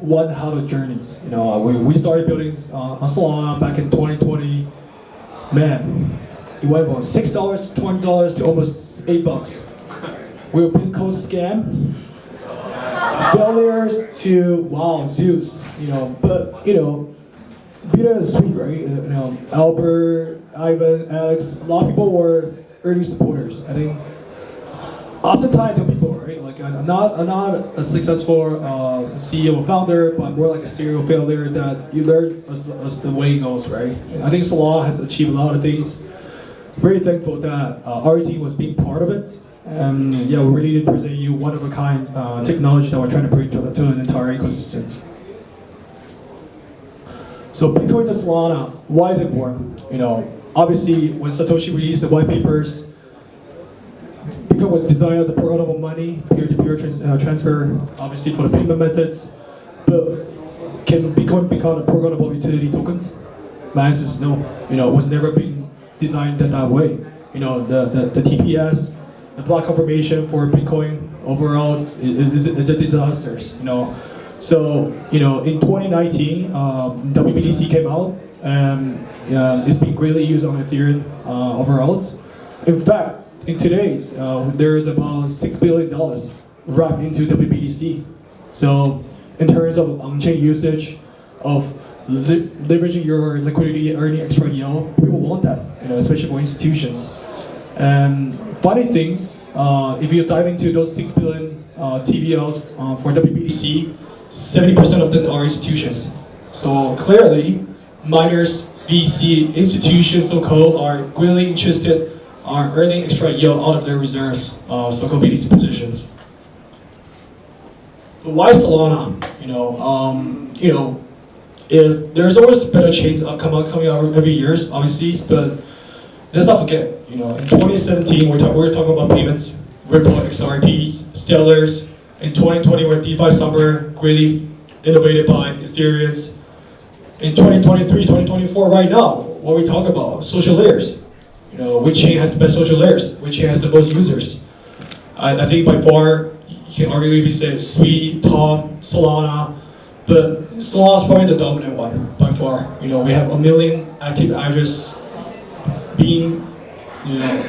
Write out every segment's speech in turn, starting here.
one HODL journeys. We started building on Solana back in 2020. Man, it went from $6 to $20 to almost $8. We were being called scam. Failures to wow, Zeus. But Beta is sweet, right? Albert, Ivan, Alex. A lot of people were early supporters. I think. Oftentimes, I tell people, right? Like I'm not a successful CEO or founder, but more like a serial failure that you learn as the way it goes, right? I think Solana has achieved a lot of things. Very thankful that our team was being part of it, and yeah, we really did present you one of a kind technology that we're trying to bring to an entire ecosystem. So Bitcoin to Solana, why is it important? Obviously when Satoshi released the white papers. Bitcoin was designed as a programmable money, peer-to-peer transfer, obviously for the payment methods. But can Bitcoin become a programmable utility tokens? My answer is no. It was never being designed that way. The TPS, the block confirmation for Bitcoin overall is a disaster. So in 2019, WBTC came out and it's been greatly used on Ethereum overall. In fact. In today's, there is about $6 billion wrapped into WBTC. So in terms of on-chain usage, of leveraging your liquidity, earning extra yield, people want that, especially for institutions. And funny things, if you dive into those 6 billion TVLs for WBTC, 70% of them are institutions. So clearly, miners, VC, institutions, so-called, are really interested are earning extra yield out of their reserves, so-called BTC positions. But why Solana? If there's always better chains coming out every year, obviously, but let's not forget, in 2017 we're talking about payments, Ripple, XRPs, Stellars. In 2020 we're DeFi summer, greatly innovated by Ethereans. In 2023, 2024, right now, what we talk about, social layers. Which chain has the best social layers? Which chain has the most users? I think by far, you can arguably say Sui, Tom, Solana, but Solana is probably the dominant one by far. We have 1 million active addresses being,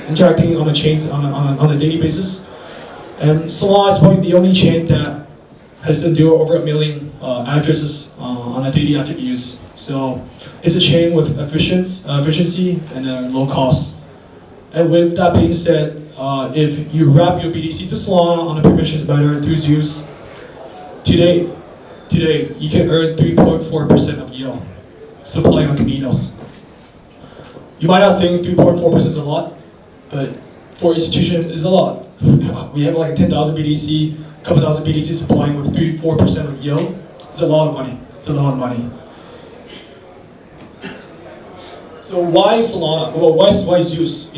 interacting on the chains on a daily basis, and Solana is probably the only chain that has endured over 1 million addresses on a daily active use. So it's a chain with efficiency and low cost. And with that being said, if you wrap your BTC to Solana on a permissions matter through Zeus, today you can earn 3.4% of yield supplying on Caminos. You might not think 3.4% is a lot, but for institutions it's a lot. We have like 10,000 BTC, a couple thousand BTC supplying with 3-4% of yield. It's a lot of money. It's a lot of money. So why Solana? Well, why Zeus?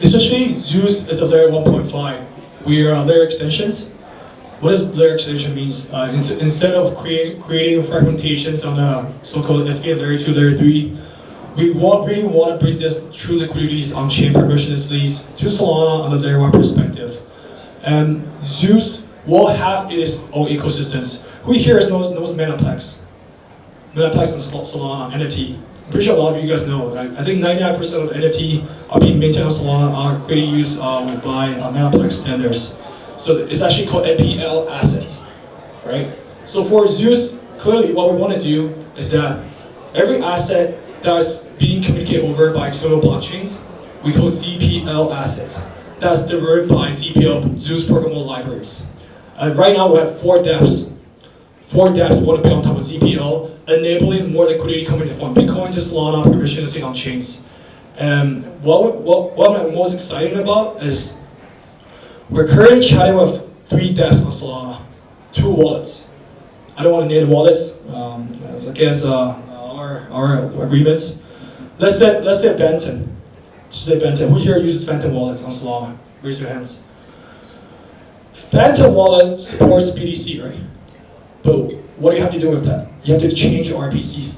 Essentially Zeus is a layer 1.5. We are layer extensions. What does layer extension means? Instead of creating fragmentations on the so-called SKA layer 2, layer 3, we really want to bring this true liquidities on chain permissionlessly to Solana on the layer 1 perspective. And Zeus will have its own ecosystems. Who here knows Metaplex? Metaplex and Solana NFT. I'm pretty sure a lot of you guys know. I think 99% of NFT are being maintained on Solana are greatly used by Metaplex standards. So it's actually called NPL assets, right? So for Zeus, clearly what we want to do is that every asset that's being communicated over by external blockchains, we call ZPL assets. That's delivered by ZPL, Zeus programmable libraries. Right now we have 4 dApps. 4 dApps want to be on top of ZPL, enabling more liquidity coming from Bitcoin to Solana, permissionlessly on chains. And what I'm most excited about is we're currently chatting with 3 dApps on Solana, 2 wallets. I don't want to name the wallets, it's against our agreements. Let's say Phantom. Just say Phantom. Who here uses Phantom wallets on Solana? Raise your hands. Phantom wallet supports BTC, right? But what do you have to do with that? You have to change your RPC.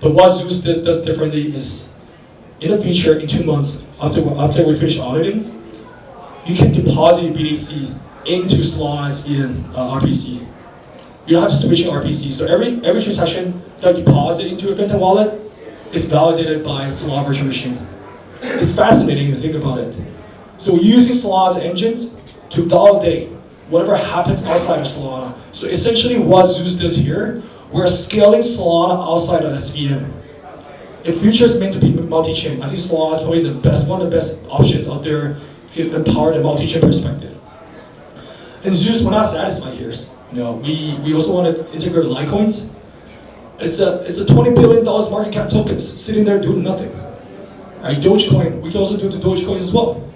But what Zeus does differently is, in the future, in 2 months, after we finish auditing, you can deposit BTC into Solana's RPC. You don't have to switch in RPC. So every transaction that you deposit into a fintech wallet is validated by Solana virtual machine. It's fascinating to think about it. So we're using Solana's engines to validate whatever happens outside of Solana. So essentially what Zeus does here, we're scaling Solana outside of SVM. If future is meant to be multi-chain, I think Solana is probably one of the best options out there to empower the multi-chain perspective. And Zeus, we're not satisfied here. We also want to integrate Litecoins. It's a $20 billion market cap tokens sitting there doing nothing. Right, Dogecoin, we can also do the Dogecoin as well.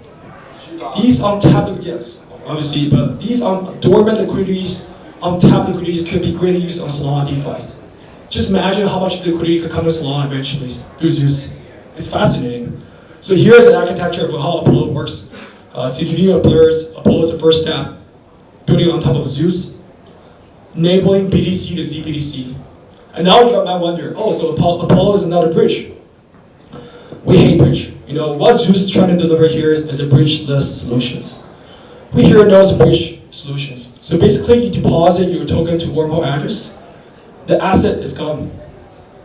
These untapped, yes, obviously, but these dormant liquidities, untapped liquidities could be greatly used on Solana DeFi. Just imagine how much liquidity could come to Solana eventually through Zeus. It's fascinating. So here's the architecture of how Apollo works. To give you a blur, Apollo is the first step, building on top of Zeus, enabling BTC to ZBTC. And now you might wonder, oh, so Apollo is another bridge. We hate bridge. What Zeus is trying to deliver here is a bridge-less solutions. We here know some bridge solutions. So basically, you deposit your token to wormhole address, the asset is gone.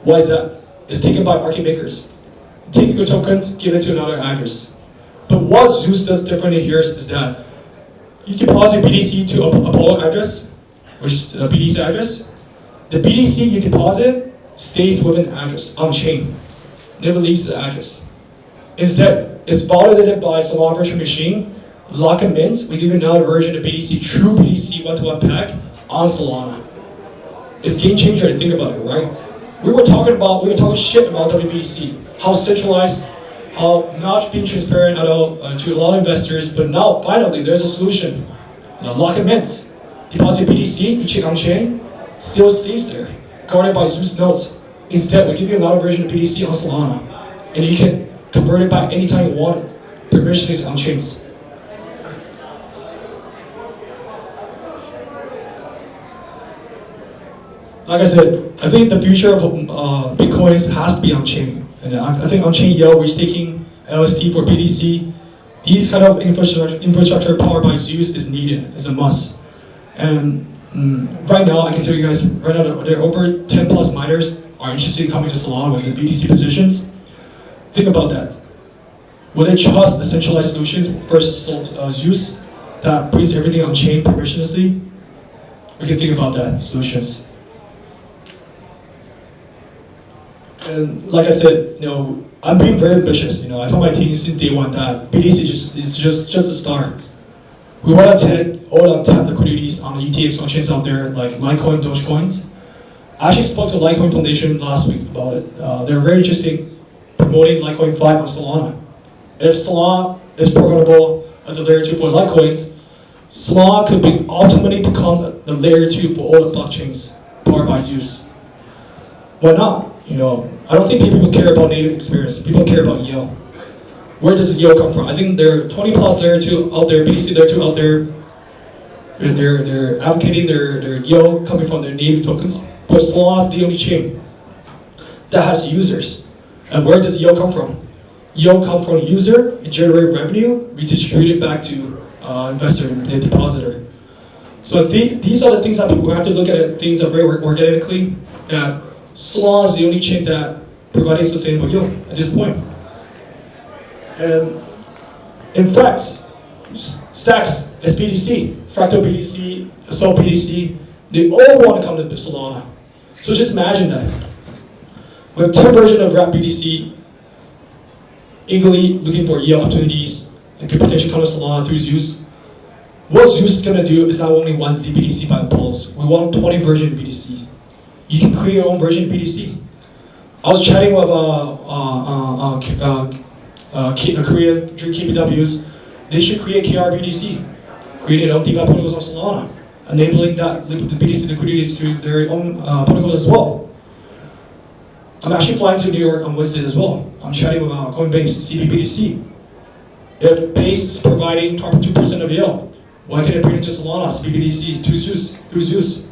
Why is that? It's taken by market makers. Take your tokens, give it to another address. But what Zeus does differently here is that you deposit BTC to Apollo address, which is a BTC address. The BTC you deposit stays within the address, on chain, never leaves the address. Instead, it's validated by Solana virtual machine, lock and mint. We give you another version of BTC, true BTC one-to-one pack on Solana. It's game changer to think about it, right? We were talking shit about WBTC, how centralized, how not being transparent at all to a lot of investors, but now finally there's a solution. Lock and mint, deposit BTC, you check on chain, still stays there, guarded by Zeus nodes. Instead, we give you another version of BTC on Solana, and you can convert it back anytime you want it, permissionless on chains. Like I said, I think the future of Bitcoins has to be on-chain. And I think on-chain yield, restaking, LST for BTC, these kind of infrastructure powered by Zeus is needed, is a must. And right now, I can tell you guys, right now there are over 10 plus miners are interested in coming to Solana with the BTC positions. Think about that. Will they trust the centralized solutions versus Zeus that brings everything on-chain permissionlessly? We can think about that, solutions. And like I said, I'm being very ambitious. I told my team since day one that BTC is just a start. We want to take all untapped liquidities on the UTX on-chains out there, like Litecoin, Dogecoins. I actually spoke to the Litecoin Foundation last week about it. They're very interested in promoting Litecoin 5 on Solana. If Solana is programmable as a layer 2 for Litecoins, Solana could ultimately become the layer 2 for all the blockchains powered by Zeus. Why not? I don't think people care about native experience. People care about yield. Where does the yield come from? I think there are 20 plus layer 2 out there, BTC layer 2 out there. They're advocating their yield coming from their native tokens. But Solana is the only chain that has users. And where does yield come from? Yield come from user, it generates revenue, redistribute it back to investor, the depositor. So these are the things that we have to look at. Things that very organically. That Solana is the only chain that providing sustainable yield at this point. And in fact, Stacks, SBTC, Fractal BTC, Assault BTC, they all want to come to Solana. So just imagine that. We have 10 versions of Wrap BTC, eagerly looking for yield opportunities and could potentially come to Solana through Zeus. What Zeus is going to do is not only one ZBTC by Apollos. We want 20 versions of BTC. You can create your own version of BTC. I was chatting with Korean KBWs. They should create KRBTC, create their own DeFi protocols on Solana, enabling that the BTC liquidity to their own protocol as well. I'm actually flying to New York on Wednesday as well. I'm chatting with Coinbase, CBBTC. If Base is providing 2% of yield, why can't it bring it to Solana, CBBTC, through Zeus?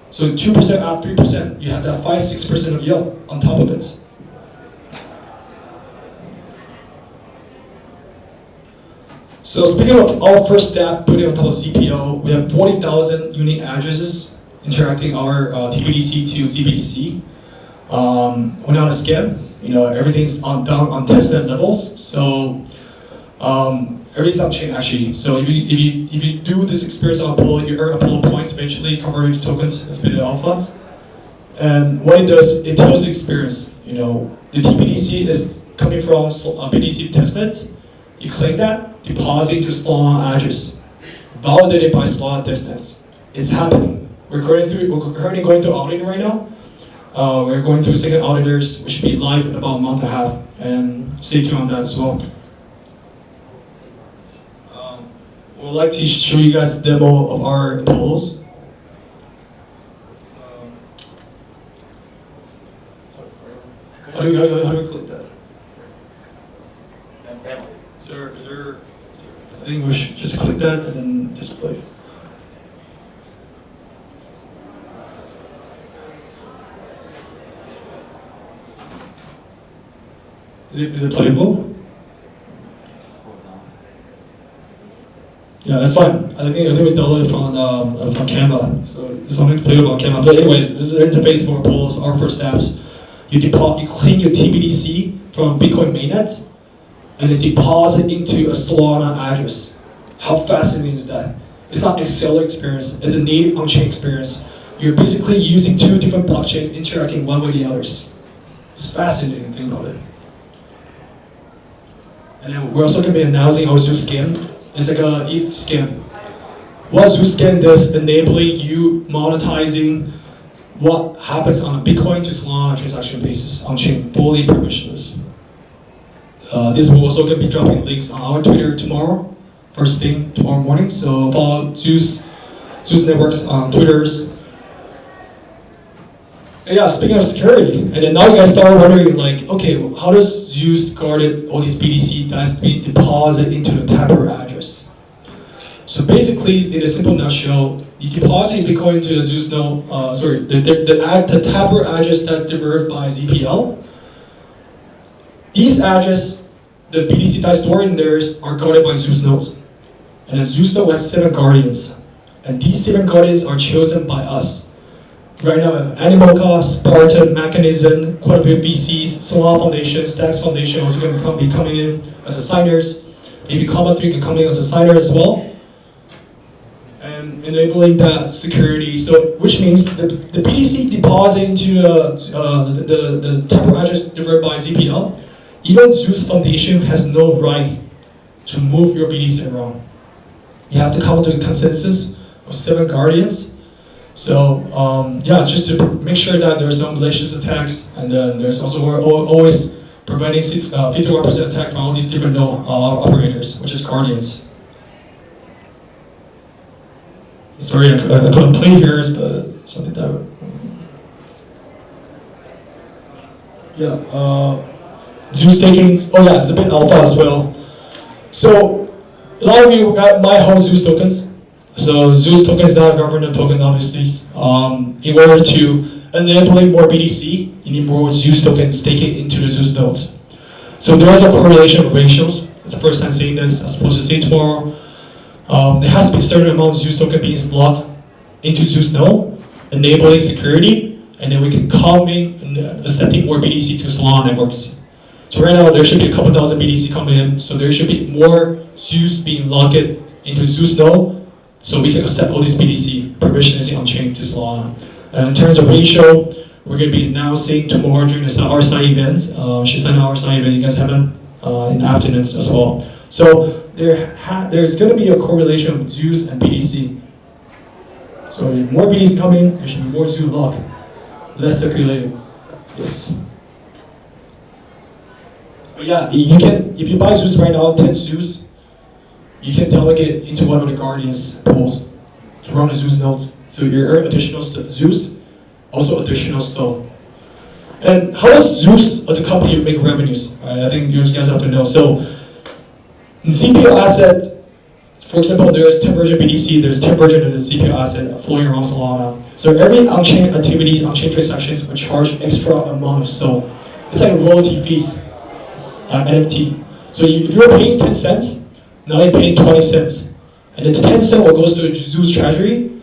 So 2% out 3%, you have that 5-6% of yield on top of it. So speaking of our first step, putting on top of CPO, we have 40,000 unique addresses interacting our TBDC to ZBDC. We're not a scam. Everything's done on testnet levels. So everything's on chain actually. So if you do this experience on Apollo, you earn Apollo points eventually converted to tokens as beta alphas. And what it does, it tells the experience. The TBDC is coming from BDC testnet. You claim that, deposit to Solana address, validated by Solana devnets. It's happening. We're currently going through auditing right now. We're going through second auditors, which should be live in about a month and a half, and stay tuned on that as well. We'd like to show you guys a demo of our Apollos. How do we click that? Is there, I think we should just click that and then display. Is it playable? Yeah, that's fine. I think we downloaded it from Canva, so it's something playable on Canva. But anyways, this is the interface for Apollos. Our first steps: you clean your TBDC from Bitcoin mainnet, and then deposit into a Solana address. How fascinating is that? It's not Excel experience. It's a native on-chain experience. You're basically using two different blockchains interacting one with the others. It's fascinating. Think about it. And then we're also going to be announcing our Zeus scan. It's like a ETH scan. What Zeus scan does, enabling you monetizing what happens on a Bitcoin to Solana transaction basis on chain, fully permissionless. This will also going to be dropping links on our Twitter tomorrow, first thing tomorrow morning. So follow Zeus Networks on Twitters. Yeah, speaking of security, and then now you guys start wondering, like, okay, how does Zeus guard all these BTC that's being deposited into the Tapper address? So basically, in a simple nutshell, you deposit Bitcoin to the Zeus node, the Tapper address that's derived by ZPL. These addresses, the BTC that's stored in there are guarded by Zeus nodes. And then Zeus node has 7 guardians. And these 7 guardians are chosen by us. Right now, Animoca, Spartan, Mechanism, quite a few VCs, Solana Foundation, Stacks Foundation also going to be coming in as signers. Maybe Comma3 can come in as a signer as well. And enabling that security, so which means the BTC deposit into the Tapper address delivered by ZPL, even Zeus Foundation has no right to move your BTC around. You have to come to a consensus of 7 guardians. So yeah, just to make sure that there's no malicious attacks, and then there's also always preventing 51% attack from all these different node operators, which is guardians. Sorry, I couldn't play here, but something that. Yeah, Zeus staking. Oh yeah, it's a bit alpha as well. So a lot of you got my whole Zeus tokens. So Zeus token is not a government token, obviously. In order to enable more BTC, you need more Zeus token staking into the Zeus nodes. So there is a correlation of ratios. It's the first time seeing this. I'm supposed to see tomorrow. There has to be a certain amount of Zeus token being locked into Zeus node, enabling security, and then we can come in and accepting more BTC to Solana networks. So right now there should be a couple thousand BTC coming in. So there should be more Zeus being locked into Zeus node. So we can accept all these BTC permissions on chain to Solana. And in terms of ratio, we're going to be announcing tomorrow during the our side events. She's an our side event. You guys have it in the afternoons as well. So there's going to be a correlation of Zeus and BTC. So if more BTC come in, there should be more Zeus lock, less circulated. Yes. But yeah, you can if you buy Zeus right now, 10 Zeus. You can delegate into one of the Guardians pools to run the Zeus nodes. So you earn additional Zeus, also additional SOL. And how does Zeus as a company make revenues? Right, I think you guys have to know. So in ZPO asset, for example, there's 10 version BTC, there's 10 version of the ZPO asset flowing around Solana. So every on-chain activity, on-chain transactions will charge extra amount of SOL. It's like royalty fees, NFT. So if you're paying 10 cents, now you're paying 20 cents. And then the 10 cents will goes to Zeus treasury.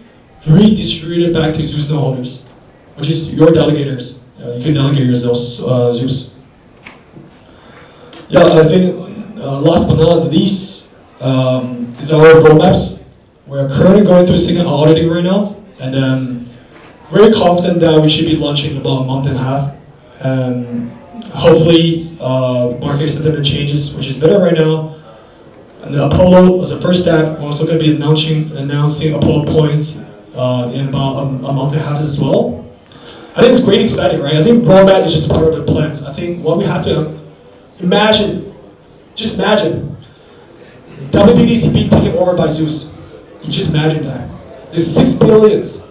redistributed back to Zeus node holders, which is your delegators. You can delegate yourselves Zeus. Yeah, I think last but not least is our roadmaps. We're currently going through second auditing right now, and very confident that we should be launching in about a month and a half. Hopefully, market sentiment changes, which is better right now. And the Apollo was the first step. We're also going to be announcing Apollo points in about a month and a half as well. I think it's great, exciting, right? I think roadmap is just part of the plans. I think what we have to imagine, just imagine, WBTC being taken over by Zeus. You just imagine that. There's 6 billions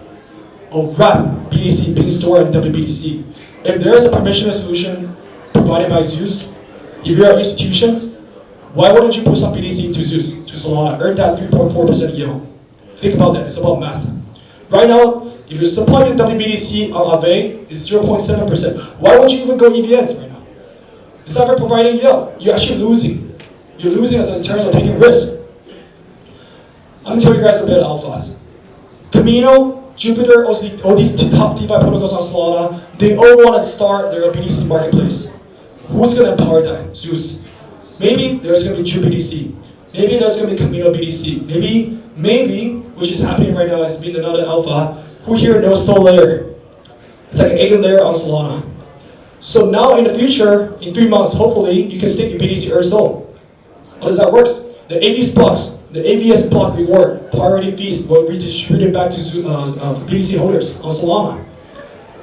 of wrap BTC being stored in WBTC. If there's a permissionless solution provided by Zeus, if you're institutions, why wouldn't you put some BTC into Zeus, to Solana, earn that 3.4% yield? Think about that, it's about math. Right now, if your supply to WBTC on Aave is 0.7%, why won't you even go EVNs right now? It's not providing yield, you're actually losing. You're losing as in terms of taking risk. I'm going to tell you guys a bit of alphas. Camino, Jupiter, all these top DeFi protocols on Solana, they all want to start their BTC marketplace. Who's going to empower that? Zeus. Maybe there's going to be JuBTC. Maybe there's going to be Camino BTC. Maybe, which is happening right now, it's been another alpha. Who here knows Sol Layer? It's like an eigen layer on Solana. So now in the future, in 3 months, hopefully, you can stake your BTC Earth Sol. How does that work? The AVS blocks, the AVS block reward, priority fees will be distributed back to BTC holders on Solana.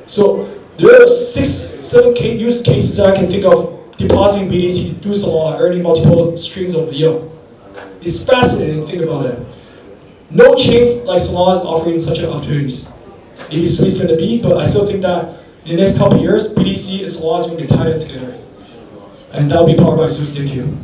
So there are 6, 7 use cases that I can think of depositing BTC through Solana, earning multiple streams of yield. It's fascinating to think about it. No chains like Solana is offering such opportunities. Maybe Sweet's going to be, but I still think that in the next couple of years, BTC and Solana is going to be tied in together. And that will be powered by Zeus. Thank you.